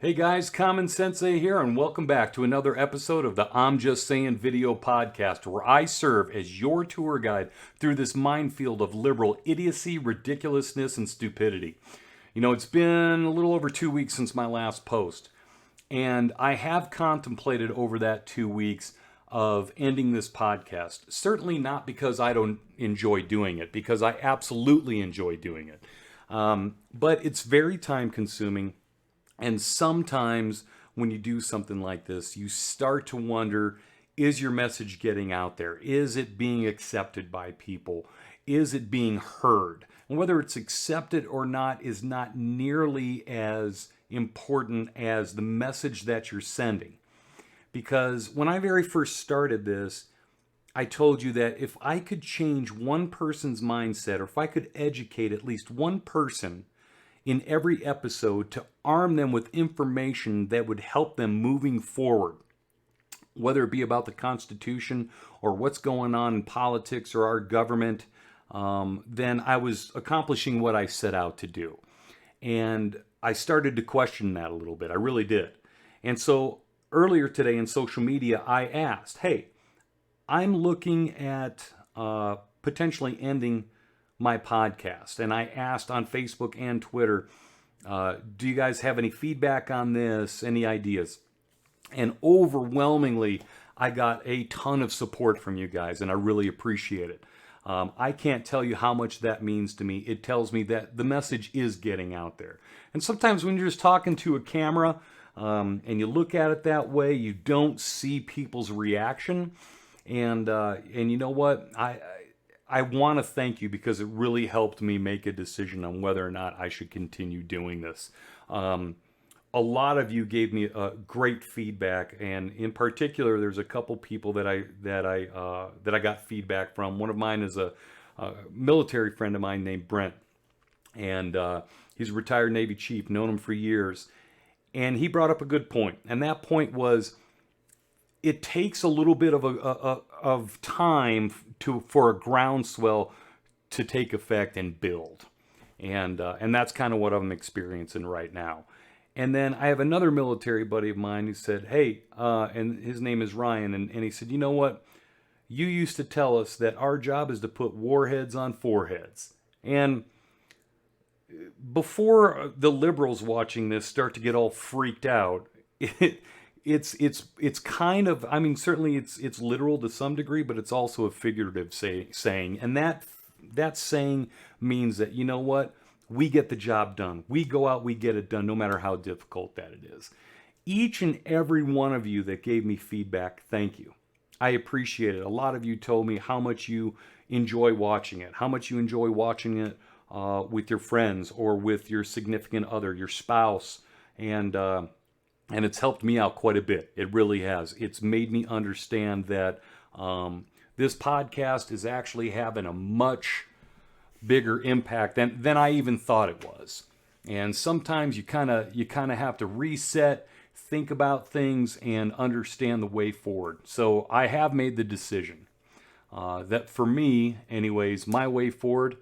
Hey guys, CommonSensei here, and welcome back to another episode of the I'm Just Saying video podcast, where I serve as your tour guide through this minefield of liberal idiocy, ridiculousness, and stupidity. You know, it's been a little over 2 weeks since my last post, and I have contemplated over that 2 weeks of ending this podcast. Certainly not because I don't enjoy doing it, because I absolutely enjoy doing it. But it's very time consuming. And sometimes when you do something like this, you start to wonder, is your message getting out there? Is it being accepted by people? Is it being heard? And whether it's accepted or not is not nearly as important as the message that you're sending. Because when I very first started this, I told you that if I could change one person's mindset, or if I could educate at least one person in every episode to arm them with information that would help them moving forward, whether it be about the Constitution or what's going on in politics or our government, then I was accomplishing what I set out to do. And I started to question that a little bit. I really did. And so earlier today in social media, I asked, hey, I'm looking at potentially ending my podcast. And I asked on Facebook and Twitter, do you guys have any feedback on this? Any ideas? And overwhelmingly, I got a ton of support from you guys, and I really appreciate it. I can't tell you how much that means to me. It tells me that the message is getting out there. And sometimes when you're just talking to a camera and you look at it that way, you don't see people's reaction. And you know what? I want to thank you, because it really helped me make a decision on whether or not I should continue doing this. A lot of you gave me great feedback, and in particular, there's a couple people that I got feedback from. One of mine is a military friend of mine named Brent, and he's a retired Navy chief, known him for years, and he brought up a good point, and that point was, it takes a little bit of time for a groundswell to take effect and build, and that's kind of what I'm experiencing right now. And then I have another military buddy of mine who said, hey, and his name is Ryan, and he said, you know what? You used to tell us that our job is to put warheads on foreheads. And before the liberals watching this start to get all freaked out, it's kind of, I mean, certainly it's literal to some degree, but it's also a figurative saying. And that saying means that, you know what? We get the job done. We go out, we get it done, no matter how difficult that it is. Each and every one of you that gave me feedback, thank you. I appreciate it. A lot of you told me how much you enjoy watching it, how much you enjoy watching it with your friends or with your significant other, your spouse, and it's helped me out quite a bit. It really has. It's made me understand that this podcast is actually having a much bigger impact than I even thought it was. And sometimes you kind of have to reset, think about things, and understand the way forward. So I have made the decision that for me, anyways, my way forward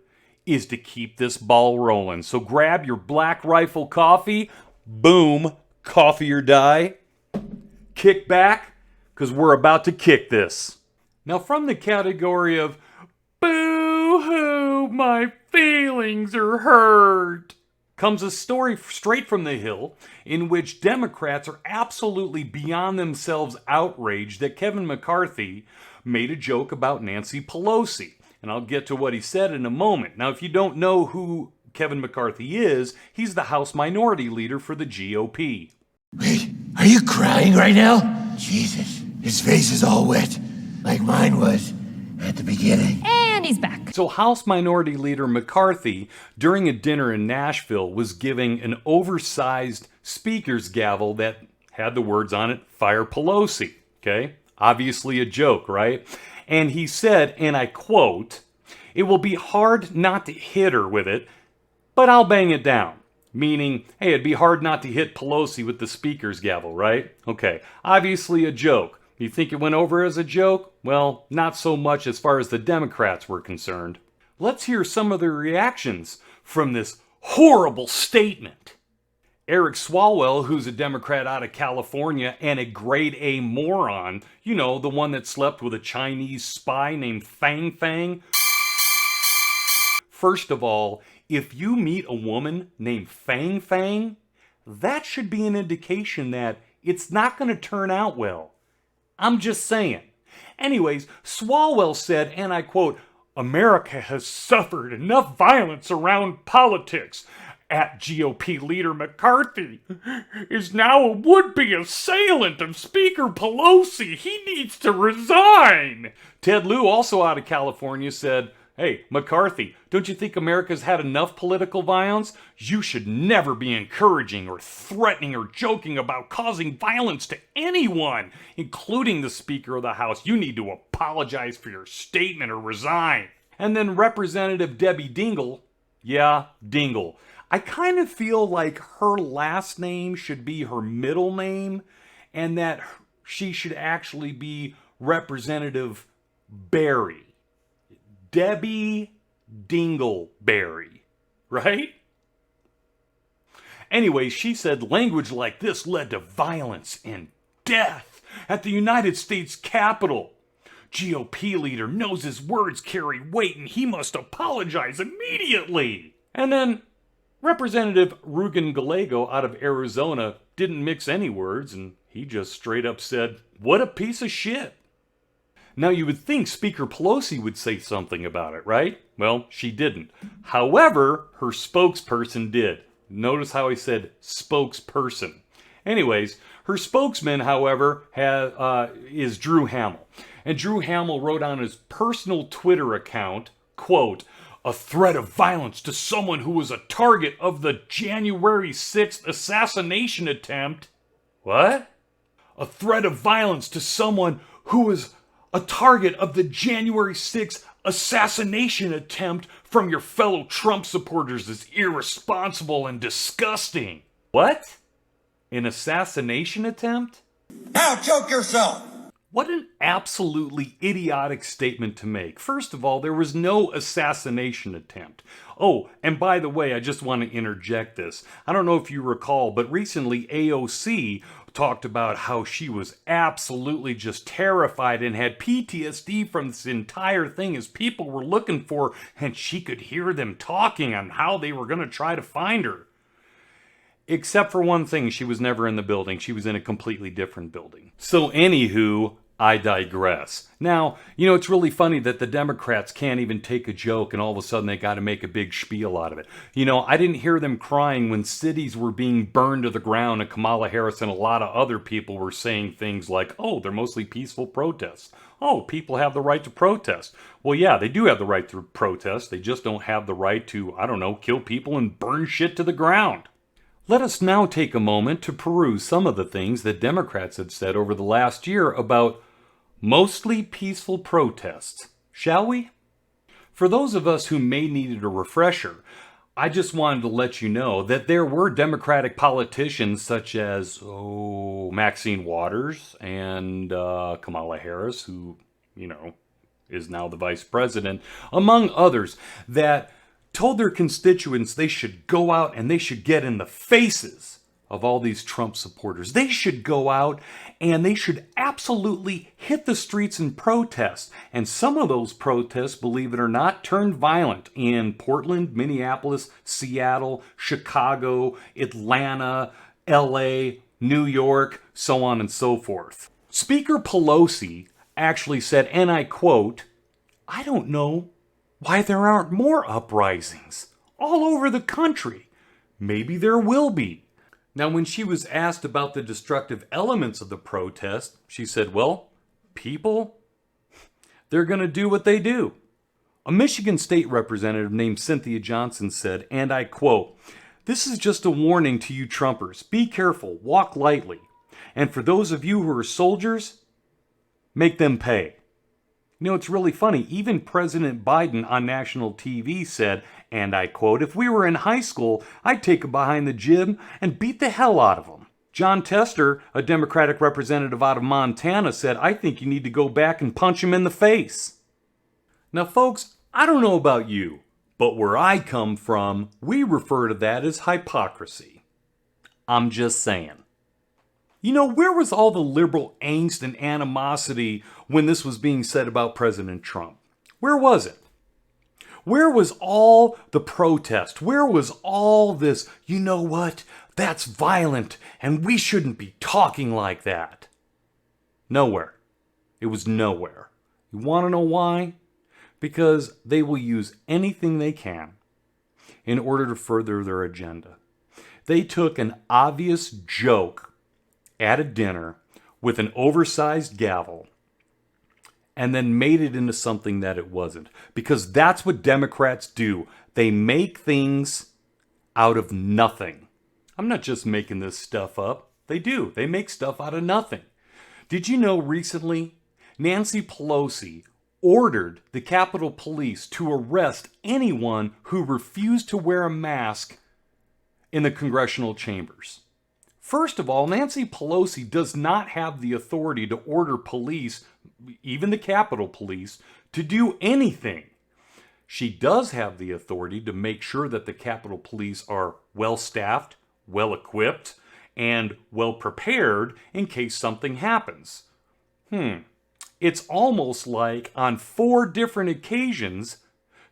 is to keep this ball rolling. So grab your Black Rifle coffee, boom, coffee or die, kick back, because we're about to kick this. Now, from the category of boo-hoo, my feelings are hurt, comes a story straight from the Hill in which Democrats are absolutely beyond themselves outraged that Kevin McCarthy made a joke about Nancy Pelosi. And I'll get to what he said in a moment. Now, if you don't know who Kevin McCarthy is, he's the House Minority Leader for the GOP. Wait, are you crying right now? Jesus, his face is all wet, like mine was at the beginning. And he's back. So House Minority Leader McCarthy, during a dinner in Nashville, was giving an oversized speaker's gavel that had the words on it, "Fire Pelosi." Okay? Obviously a joke, right? And he said, and I quote, "It will be hard not to hit her with it, but I'll bang it down." Meaning, hey, it'd be hard not to hit Pelosi with the speaker's gavel, right? Okay, obviously a joke. You think it went over as a joke? Well, not so much as far as the Democrats were concerned. Let's hear some of the reactions from this horrible statement. Eric Swalwell, who's a Democrat out of California and a grade A moron, you know, the one that slept with a Chinese spy named Fang Fang. First of all, if you meet a woman named Fang Fang, that should be an indication that it's not going to turn out well. I'm just saying. Anyways, Swalwell said, and I quote, "America has suffered enough violence around politics. At GOP leader McCarthy is now a would-be assailant of Speaker Pelosi. He needs to resign." Ted Lieu, also out of California, said, "Hey, McCarthy, don't you think America's had enough political violence? You should never be encouraging or threatening or joking about causing violence to anyone, including the Speaker of the House. You need to apologize for your statement or resign." And then Representative Debbie Dingell, yeah, Dingell, I kind of feel like her last name should be her middle name and that she should actually be Representative Barry. Debbie Dingleberry, right? Anyway, she said language like this led to violence and death at the United States Capitol. GOP leader knows his words carry weight and he must apologize immediately. And then Representative Ruben Gallego out of Arizona didn't mix any words and he just straight up said, "What a piece of shit." Now you would think Speaker Pelosi would say something about it, right? Well, she didn't. However, her spokesperson did. Notice how I said spokesperson. Anyways, her spokesman, however, is Drew Hamill. And Drew Hamill wrote on his personal Twitter account, quote, "A threat of violence to someone who was a target of the January 6th assassination attempt." What? A threat of violence to someone who was a target of the January 6th assassination attempt from your fellow Trump supporters is irresponsible and disgusting. What? An assassination attempt? Now choke yourself! What an absolutely idiotic statement to make. First of all, there was no assassination attempt. Oh, and by the way, I just want to interject this. I don't know if you recall, but recently AOC talked about how she was absolutely just terrified and had PTSD from this entire thing as people were looking for her, and she could hear them talking on how they were going to try to find her. Except for one thing, she was never in the building. She was in a completely different building. So anywho, I digress. Now, you know, it's really funny that the Democrats can't even take a joke and all of a sudden they got to make a big spiel out of it. You know, I didn't hear them crying when cities were being burned to the ground and Kamala Harris and a lot of other people were saying things like, "Oh, they're mostly peaceful protests. Oh, people have the right to protest." Well, yeah, they do have the right to protest. They just don't have the right to, I don't know, kill people and burn shit to the ground. Let us now take a moment to peruse some of the things that Democrats have said over the last year about mostly peaceful protests, shall we? For those of us who may need a refresher, I just wanted to let you know that there were Democratic politicians such as, Maxine Waters and Kamala Harris, who, you know, is now the vice president, among others, that told their constituents they should go out and they should get in the faces of all these Trump supporters. They should go out and they should absolutely hit the streets and protest. And some of those protests, believe it or not, turned violent in Portland, Minneapolis, Seattle, Chicago, Atlanta, LA, New York, so on and so forth. Speaker Pelosi actually said, and I quote, "I don't know why there aren't more uprisings all over the country. Maybe there will be." Now, when she was asked about the destructive elements of the protest, she said, "Well, people, they're going to do what they do." A Michigan state representative named Cynthia Johnson said, and I quote, "This is just a warning to you Trumpers. Be careful, walk lightly. And for those of you who are soldiers, make them pay." You know, it's really funny. Even President Biden on national TV said, and I quote, "If we were in high school, I'd take him behind the gym and beat the hell out of him." John Tester, a Democratic representative out of Montana, said, "I think you need to go back and punch him in the face." Now, folks, I don't know about you, but where I come from, we refer to that as hypocrisy. I'm just saying. You know, where was all the liberal angst and animosity when this was being said about President Trump? Where was it? Where was all the protest? Where was all this, you know what, that's violent and we shouldn't be talking like that? Nowhere. It was nowhere. You want to know why? Because they will use anything they can in order to further their agenda. They took an obvious joke at a dinner with an oversized gavel and then made it into something that it wasn't. Because that's what Democrats do. They make things out of nothing. I'm not just making this stuff up. They do. They make stuff out of nothing. Did you know recently Nancy Pelosi ordered the Capitol Police to arrest anyone who refused to wear a mask in the congressional chambers? First of all, Nancy Pelosi does not have the authority to order police, even the Capitol Police, to do anything. She does have the authority to make sure that the Capitol Police are well-staffed, well-equipped, and well-prepared in case something happens. It's almost like on 4 different occasions,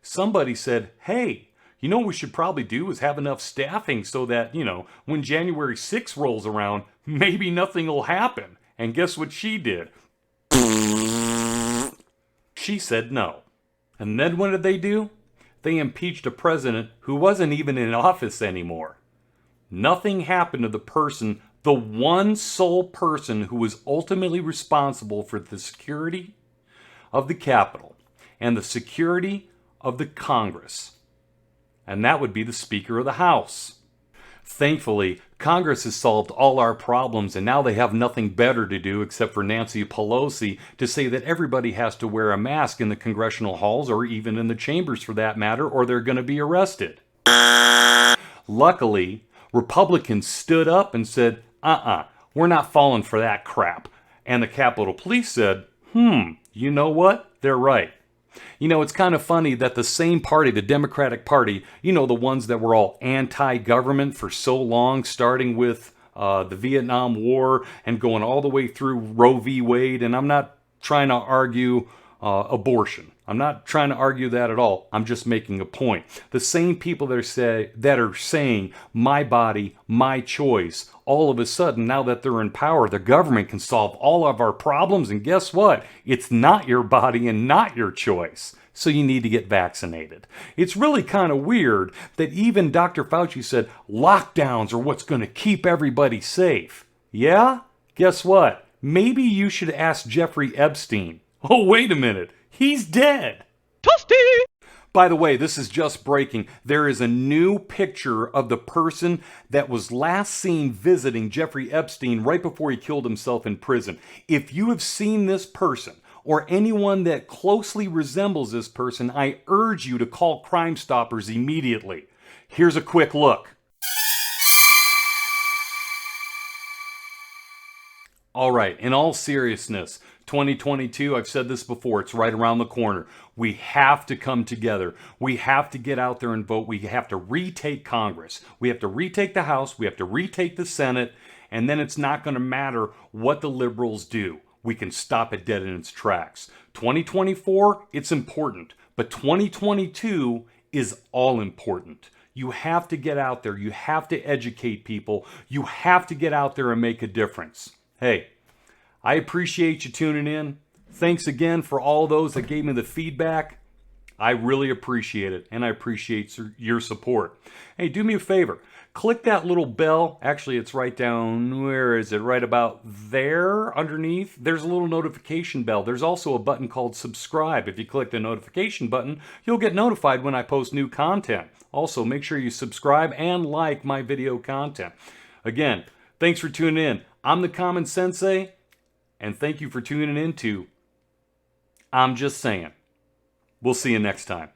somebody said, hey, you know what we should probably do is have enough staffing so that, when January 6th rolls around, maybe nothing will happen. And guess what she did? She said no. And then what did they do? They impeached a president who wasn't even in office anymore. Nothing happened to the person, the one sole person who was ultimately responsible for the security of the Capitol and the security of the Congress. And that would be the Speaker of the House. Thankfully, Congress has solved all our problems, and now they have nothing better to do except for Nancy Pelosi to say that everybody has to wear a mask in the congressional halls, or even in the chambers for that matter, or they're going to be arrested. Luckily, Republicans stood up and said, we're not falling for that crap. And the Capitol Police said, you know what? They're right. It's kind of funny that the same party, the Democratic Party, the ones that were all anti-government for so long, starting with the Vietnam War and going all the way through Roe v. Wade, and I'm not trying to argue abortion. I'm not trying to argue that at all. I'm just making a point. The same people that are saying, my body, my choice, all of a sudden, now that they're in power, the government can solve all of our problems. And guess what? It's not your body and not your choice. So you need to get vaccinated. It's really kind of weird that even Dr. Fauci said lockdowns are what's going to keep everybody safe. Yeah? Guess what? Maybe you should ask Jeffrey Epstein. Oh, wait a minute. He's dead. Toasty! By the way, this is just breaking. There is a new picture of the person that was last seen visiting Jeffrey Epstein right before he killed himself in prison. If you have seen this person, or anyone that closely resembles this person, I urge you to call Crime Stoppers immediately. Here's a quick look. All right, in all seriousness, 2022, I've said this before, it's right around the corner. We have to come together. We have to get out there and vote. We have to retake Congress. We have to retake the House. We have to retake the Senate. And then it's not going to matter what the liberals do. We can stop it dead in its tracks. 2024, it's important. But 2022 is all important. You have to get out there. You have to educate people. You have to get out there and make a difference. Hey, I appreciate you tuning in. Thanks again for all those that gave me the feedback. I really appreciate it, and I appreciate your support. Hey, do me a favor. Click that little bell. Actually, it's right down, where is it? Right about there underneath. There's a little notification bell. There's also a button called subscribe. If you click the notification button, you'll get notified when I post new content. Also, make sure you subscribe and like my video content. Again, thanks for tuning in. I'm the CommonSensei, and thank you for tuning in to I'm Just Saying. We'll see you next time.